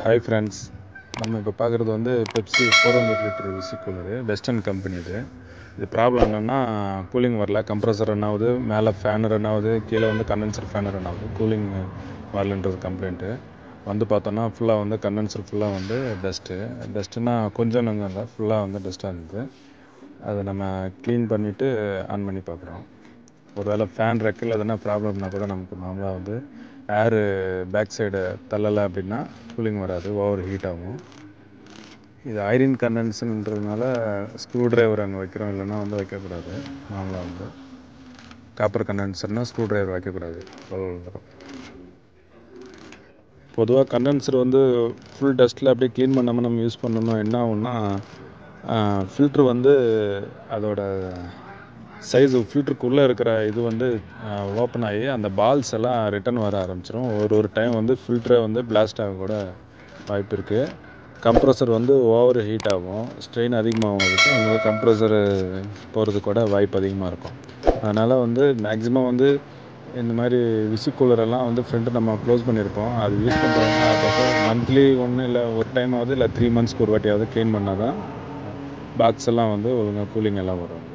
Hi friends, நம்ம இப்போ பார்க்குறது வந்து பெப்சி 400 லிட்டர் விசி கூலரு, வெஸ்டர்ன் கம்பெனி. இது ப்ராப்ளம் என்னென்னா, கூலிங் வரல, கம்ப்ரஸர் ரன் ஆகுது, மேலே ஃபேன் ரன் ஆகுது, கீழே வந்து கண்டென்சர் ஃபேன் ரன் ஆகுது, கூலிங் வரலன்றது கம்ப்ளைண்ட்டு. வந்து பார்த்தோன்னா ஃபுல்லாக வந்து கண்டென்சர் ஃபுல்லாக வந்து டஸ்ட்டுனா கொஞ்சம் நாங்கள் இல்லை, ஃபுல்லாக வந்து டஸ்ட்டாக இருந்தது. அதை நம்ம க்ளீன் பண்ணிவிட்டு ஆன் பண்ணி பார்க்குறோம். ஒரு வேளை ஃபேன் ரெக்கில் எதனா ப்ராப்ளம்னா கூட நமக்கு நார்மலாக வந்து ஏரு பேக் சைடு தள்ளலை அப்படின்னா கூலிங் வராது, ஓவர் ஹீட் ஆகும். இது ஐரின் கண்டென்சர்ன்றதுனால ஸ்க்ரூ ட்ரைவர் அங்கே வைக்கிறோம், இல்லைன்னா வந்து வைக்கக்கூடாது. நார்மலாக வந்து காப்பர் கண்டென்சர்னால் ஸ்க்ரூ ட்ரைவர் வைக்கக்கூடாது. பொதுவாக கண்டென்சர் வந்து ஃபுல் டஸ்ட்டில் அப்படியே க்ளீன் பண்ணாமல் நம்ம யூஸ் பண்ணணும். என்ன ஆகும்னா, ஃபில்ட்ரு வந்து அதோட சைஸு ஃபில்ட்ருக்குள்ளே இருக்கிற இது வந்து ஓப்பன் ஆகி அந்த பால்ஸ் எல்லாம் ரிட்டன் வர ஆரம்பிச்சிடும். ஒரு டைம் வந்து ஃபில்ட்ரே வந்து பிளாஸ்ட் ஆக கூட வாய்ப்பு இருக்குது. கம்ப்ரஸர் வந்து ஓவர் ஹீட் ஆகும், ஸ்ட்ரெயின் அதிகமாகும், அதனால் கம்ப்ரஸரு போகிறது கூட வாய்ப்பு அதிகமாக இருக்கும். அதனால் வந்து மேக்ஸிமம் வந்து இந்த மாதிரி விசி கூலரெல்லாம் வந்து ஃப்ரெண்டு நம்ம க்ளோஸ் பண்ணியிருப்போம். அது யூஸ் பண்ணுறவங்க அப்பப்போ மந்த்லி ஒன்று இல்லை ஒரு டைம் ஆகுது, இல்லை 3 monthsக்கு ஒரு வாட்டியாவது க்ளீன் பண்ணால் தான் பாக்ஸ் எல்லாம் வந்து ஒழுங்காக கூலிங் எல்லாம் வரும்.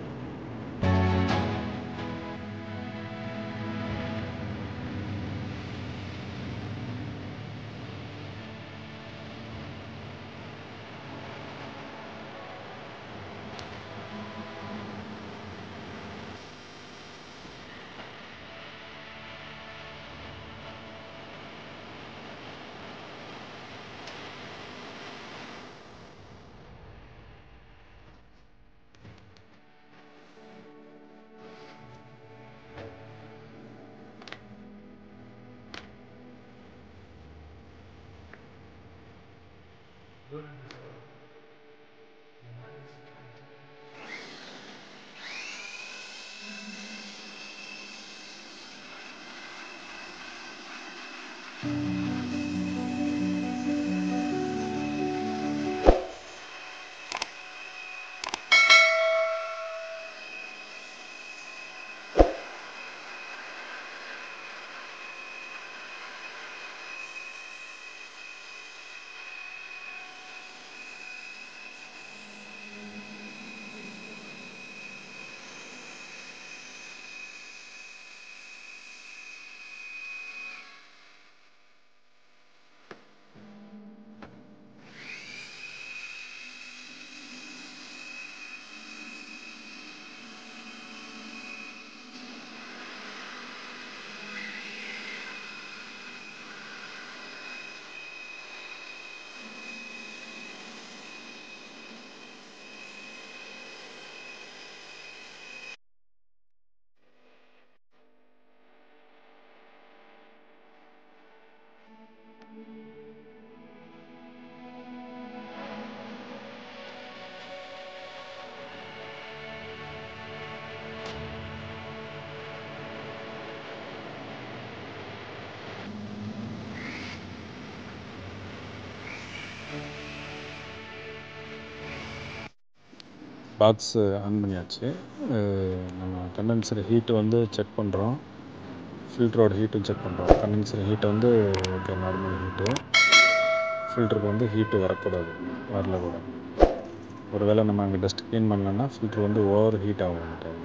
பாக்ஸு ஆன் பண்ணியாச்சு. நம்ம கண்டென்சர் ஹீட்டு வந்து செக் பண்ணுறோம், ஃபில்டரோட ஹீட்டும் செக் பண்ணுறோம். கண்டென்சர் ஹீட்டை வந்து ஓகே, நார்மல் ஹீட்டு. ஃபில்டருக்கு வந்து ஹீட்டு வரக்கூடாது, வரல கூட. ஒரு வேளை நம்ம அங்கே டஸ்ட் க்ளீன் பண்ணலன்னா ஃபில்ட்ரு வந்து ஓவர் ஹீட் ஆகும் அந்த டைம்.